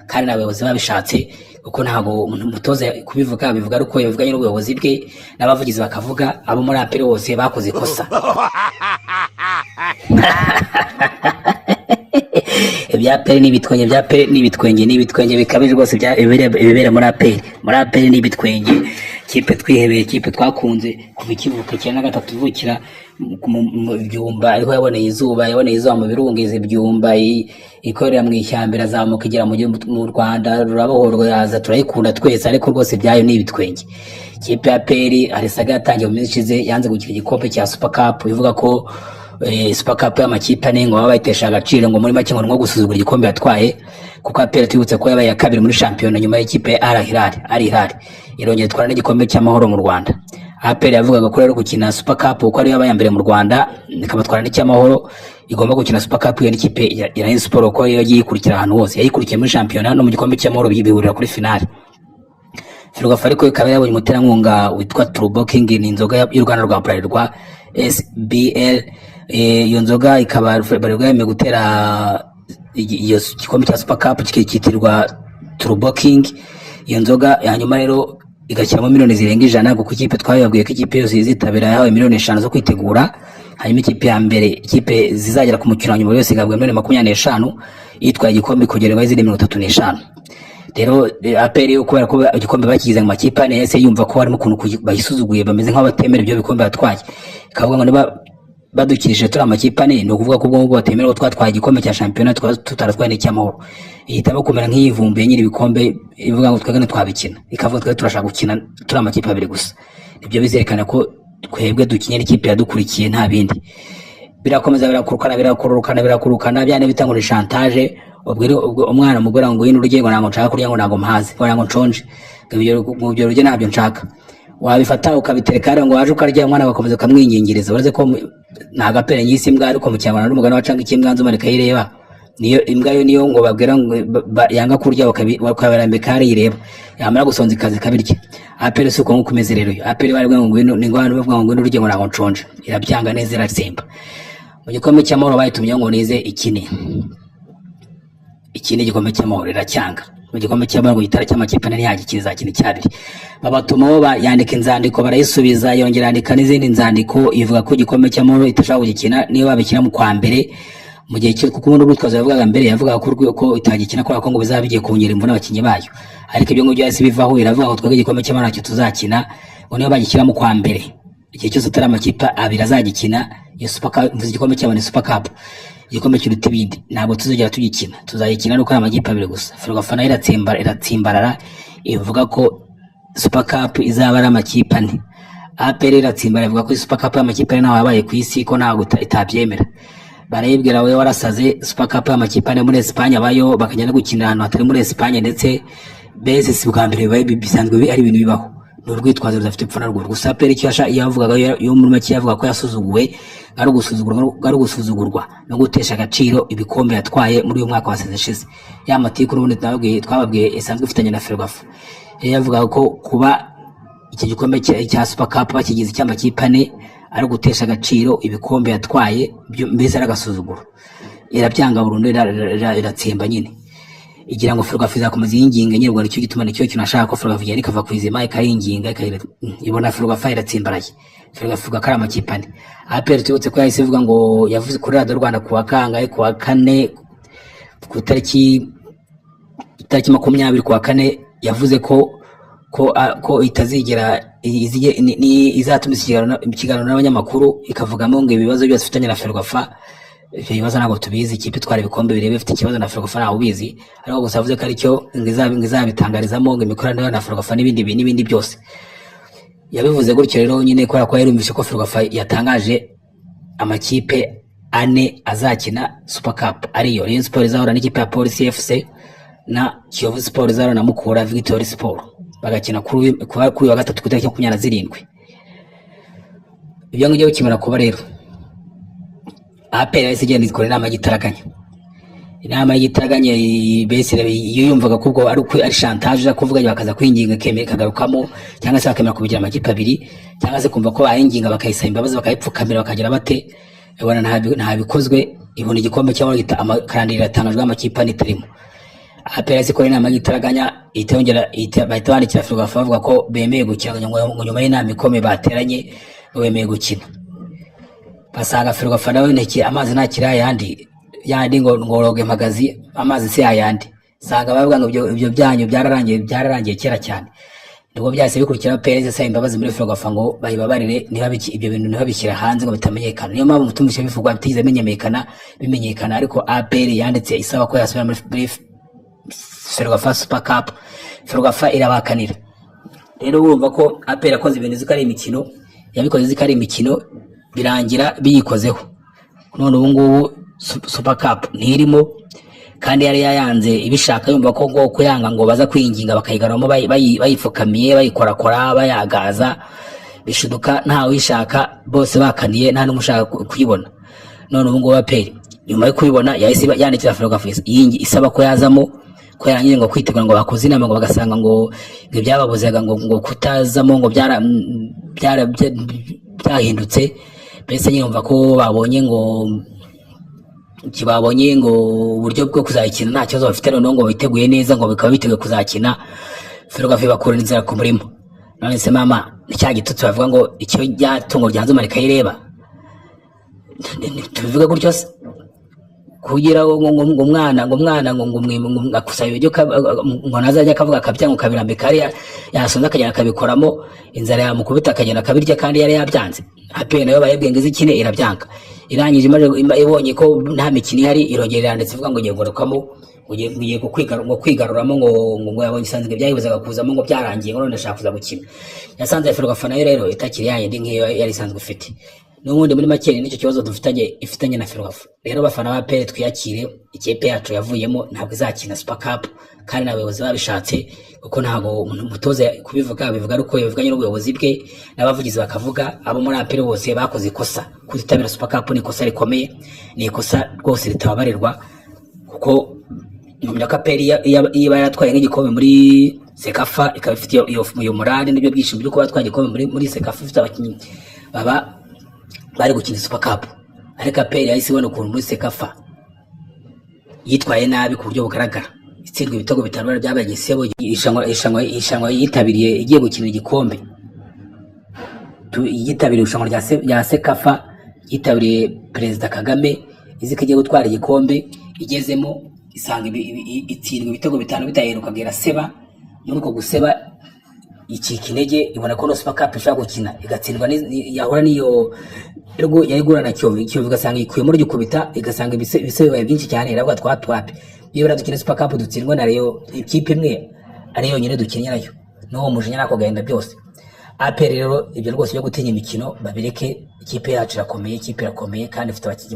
kandi n'abayobozi babishatse kuko ntago umutoza kubivuga bivuga ariko yavuganye n'ubuyobozi bwe n'abavugizi bakavuga abo muri apere bose bakoze ikosa. Ibya apere n'ibitwenge bikabije rwose ibibera muri apere n'ibitwenge. Kipe twihebeye, kipe twakunze kuva ikivuka cyane na 3 ivukira mu byumba, ariko yaboneye izuba mu birungize byumba ikorera mu ishyambira azamuka igera mu Rwanda rurabohorwa yaza turayikunda twese, ariko rwose byayo n'ibitwenge. Kipe ya peri arisaga yatangiye mu minsi ishize yanze gukina igikombe cya Super Cup, bivuga ko Super Cup y'amakipe ane ngo babayitesha agaciro ngo muri make ngo nko gusuzugura igikombe yatwaye, kuko apere twibutse ko yabaye ya kabiri muri shampiyona nyuma y'ikipe Al Hilal irongera itwara n'igikombe cy'amahoro mu Rwanda. Apere yavugaga ko rero gukina Super Cup uko ari yabaye mbere mu Rwanda ikabatwara n'icyamahoro igomba gukina Super Cup iyo n'ikipe ya Rayon Sport ko yagiye ikurikira ahantu hose, yayikurikiye muri shampiyona no mu gikombe cy'amahoro bihurira kuri finale. Ferwafa ariko ikaba yabonye umuterankunga witwa Turbo King, ni inzoga y'Urwanda rwa Bralirwa SBL. Iyo nzoga ikaba Bralirwa yemeye gutera iyo gikombe cya Super Cup kikitirwa Turbo King. Iyo nzoga hanyuma rero igashyiramo miliyoni zirenga 100 kuko ikipe twababwiye ko ikipe yose izitabira yahawe miliyoni 5 zo kwitegura. Hanyuma ikipe ya mbere, ikipe zizagera ku mukino nyuma yose igabwa miliyoni 25 yitwaye igikombe kugerwa izindi 35. Rero aperi kubera ko igikombe bakigize mu makipe ane yese yumva ko harimo kuntu bayisuzuguye bameze nk'abatemera ibyo bikombe batwaye, ikavuga ngo niba badukirije turi amakipe ane no kuvuga ko ubwo batemera ko twatwaye igikombe cya shampiyona tutaratwaye n'icyamahoro, ihitamo kumera nk'iyivumbuye nyiri ibikombe ivuga ngo twegane twabikina, ikavuga twe turashaka gukina turi amakipe abiri gusa. Ibyo bizerekana ko twebwe dukinye n'ikipe yadukurikiye nta bindi. Birakomeza birakurukana byane bitangura chantage. Ubwo umwana mugora ngo yino urugendo ntango nshaka kurya ngo ntango mpaze ngo nshonje, mu byo rugendo ntabyo nshaka, wabifata ukabitereka ngo waje ukarya umwana bakomeza kamwingingiriza uraze ko ntago apere nyisi imbwa ariko mu cyangwa n'umugana wacanga ikimbwa nzuma rekayireba niyo imbwa yo niyo ngo babwira ngo yanga kurya bakabarambika ari ireba yamara gusonza ikazi kabirya. Apere suko nko kumeze rero apere bari bwa ngo ni ngo abantu bavuga ngo urugendo ntango nshonje, irabyanga neza iratsemba. Mu gikombe cy'amahoro bayitumye ngo nize ikindi gikombe cy'amahoro iracyanga. Mu gikombe cy'amahoro gitara cy'amakipe ane ntiyagikiriza kintu cyabiri, babatuma yandika inzandiko barayisubiza yongera yandika n'izindi nzandiko ivuga ko igikombe cy'amahoro itashaka kugikina niyo babikina mu kwa mbere mu gihe cyo kuko ubundi rwitwaza yavugaga mbere yavugaga ko itagikina ko ngo bizaba bigiye kongera imvune abakinnyi bayo, ariko ibyo ngibyo yasi bivaho iravuga ko twege igikombe cy'amahoro cyo tuzakina ngo niyo bagikina mu kwa mbere igihe cyose atari amakipe abiri azagikina iyo Super Cup, mvuze igikombe cy'abane Super Cup, igikombe cy'uruti ibindi ntabwo tuzongera tugikina, tuzayikina nuko amakipe abiri gusa. Ferwafa nayo iratsimbarara ivuga ko Super Cup izaba ari amakipe ane. Aperi iratsimbarara ivuga ko Super Cup y'amakipe ane naho yabaye ku isi ko ntabwo itabyemera. Barayibwira we warasaze, Super Cup y'amakipe ane muri Espagne abayo bakajya no gukina ahantu hatari muri Espagne, ndetse bese si bwa mbere bisanzwe ari ibintu bibaho, n'urwitwazo rudafite ipfuna rwo. Gusa aperi icyo yavugaga yo muri make yavuga ko yasuzuguwe ari gusuzugurwa no gutesha agaciro ibikombe yatwaye muri uyu mwaka wasezeshize. Ya matiku n'ubundi twababwiye isanzwe ifitanye na Ferwafa, yavuga ko kuba iki gikombe cya Super Cup bakigize cy'amakipe ane ari gutesha agaciro ibikombe yatwaye, mbese ari agasuzuguro. Irabyanga burundu iratsemba nyine, igira ngo Ferwafa izakomeza yinginga nyirwa nicyo gituma nicyo kinashaka ko Ferwafa igenda ikava kwizima ikayinginga ibona Ferwafa iratsimbaraye. Ferwafa kari amakipe ane. Aperi tuyutse ko yahise ivuga ngo yavuze kuri Radio Rwanda kuwa 4 ku tariki 20 kuwa 4 yavuze ko itazigera izatuma ikiganiro n'abanyamakuru ikavugamo ngo ibibazo byose ifitanye na Ferwafa. Ibyo bibazo ntabwo tubizi, ikipe twara ibikombe birebe ifite ikibazo na Ferwafa ntawe ubizi, ariko gusa avuze ko aricyo izabitangarizamo ngo imikoranire na Ferwafa n'ibindi byose. Yabivuze gutyo rero nyine kubera ko yarumvise ko Ferwafa yatangaje amakipe ane azakina Super Cup, ariyo Rayon Sport izahura n'ikipe ya Police FC na Kiyovu Sport izahura na Mukura Victory Sport, bagakina kuri wa 3 ku itariki 27. Ibyo ngibyo bikimara kuba rero apera igenda ikora inama y'igitaraganya bese yumvaga ko ubwo ari chantage kuvuga bakaza kwinginga kemera kagarukamo, cyangwa se bakemera kubigira amakipe abiri, cyangwa se kumva ko bayinginga bakayisaba imbabazi bakayipfukamira bakagira bate. ibona nta bikozwe, ibona igikombe cyangwa gita amakarandira atangajwe amakipe anitarimo. APR zikora inama gitaraganya itongera bahita bandikira Ferwafa bavuga ko bemeye gukina ngo nyuma y'inama ikomeye bateranye bemeye gukina. Basanga Ferwafa nawe ntiki amazi ntakira yandi ngo roge magazi amazi se yandi. Sanga bavuga ngo ibyo byanyu byararangiye kera cyane. Nubwo byase bikurikira Perez sa imbabazi muri Ferwafa ngo bayibabarire ibyo bintu ntibabishyira hanze ngo bitamenyekana. Niyo mpamvu mutumvishe bivugwa bitize bimenyekana ariko APR yanditse isaba ko yasubira muri Ferwafa Super Cup. Ferwafa irabakanira. Rero urumva ko APR yakoze ibintu zikari imikino, yabikoze zikari imikino birangira biyikozeho. None ubu ngubu Super Cup ntirimo kandi yari yayanze ibishaka yumva ko ngo kuyanga ngo baza kwinginga bakayigaramo bayipfukamiye bayikorakora bayagaza bishuduka nta wishaka bose bakaniye nta n'umushaka kuyibona. None ubu ngubu APR nyuma yo kubibona yahise yandikira Ferwafa isaba ko yazamo ko yarangije ngo kwitegura ngo bakoze inama ngo bagasanga ngo byababuzaga ngo kutazamo ngo byahindutse. Mbese nyumva ko babonye ngo uburyo bwo kuzakina nta kibazo bafite, none ngo biteguye neza ngo bikaba biteguye kuzakina. Ferwafa bakura inzira ku murimo. None se mama ni cya gitutsi bavuga ngo icyo yatungo ryanze marika yireba, tubivuga gutyo se kugira ngo umwana akusaba ibyo ngo nazajya akavuga akabyango kabirambika ari yasonza akagenda akabikoramo inzara yamukubita akagenda akabirya kandi yari yabyanze. APR nayo bayebwenge zikine irabyanga, irangije ibonye ko nta mikino ihari irongera yanditse ivuga ngo ngiye ngorokamo ngiye kwigaruramo ngo yabonye isanzwe byayibuzaga kuzamo ngo byarangiye ngo none ndashaka kuza gukina. Yasanze Ferwafa nayo rero itakiri yayindi nk'iyo yari isanzwe ifite. N'ubundi muri make nicyo kibazo ifitanye na Ferwafa. Rero bafana ba APR twiyakire, ikipe yacu yavuyemo ntabwo izakina Super Cup kandi n'abayobozi babishatse kuko ntabwo umutoza kubivuga bivuga ariko bivuganye n'ubuyobozi bwe n'abavugizi bakavuga abo muri APR bose bakoze ikosa. Kutitabira Super Cup ni ikosa rikomeye, ni ikosa rwose ritababarirwa kuko nyuma ko APR iba yaratwaye nk'igikombe muri Sekafa ikaba ifite iyo morale n'ibyo byishimo byo kuba twatwaye igikombe muri Sekafa ifite abakinnyi bari gukina Super Cup, ariko APR yahise ibona ukuntu muri Sekafa yitwaye nabi ku buryo bugaragara. Itsindwa ibitego bitanu byabaye igisebo. Ishanwa yitabiriye igiye gukina igikombe, yitabiriye irushanwa rya Sekafa, yitabiriye Perezida Kagame izi kigiye gutwara igikombe, igezemo isanga itsindwa ibitego bitanu bitaherukaga iraseba. Muri uko guseba icika intege ibona ko no Super Cup ishaka gukina igatsindwa yahora niyo rwo yayigura na Kiyovu gasanga ikuye muri gikubita igasanga ibisebe byinshi cyane iravuga twatwape iyo dukina Super Cup dutsindwa na Rayon ikipe imwe ari yo nyine dukinnye nayo no mujinya nako gahenda byose. APR rero ibyo rwose byo gutinya imikino babireke, ikipe yacu irakomeye kandi ifite abakinnyi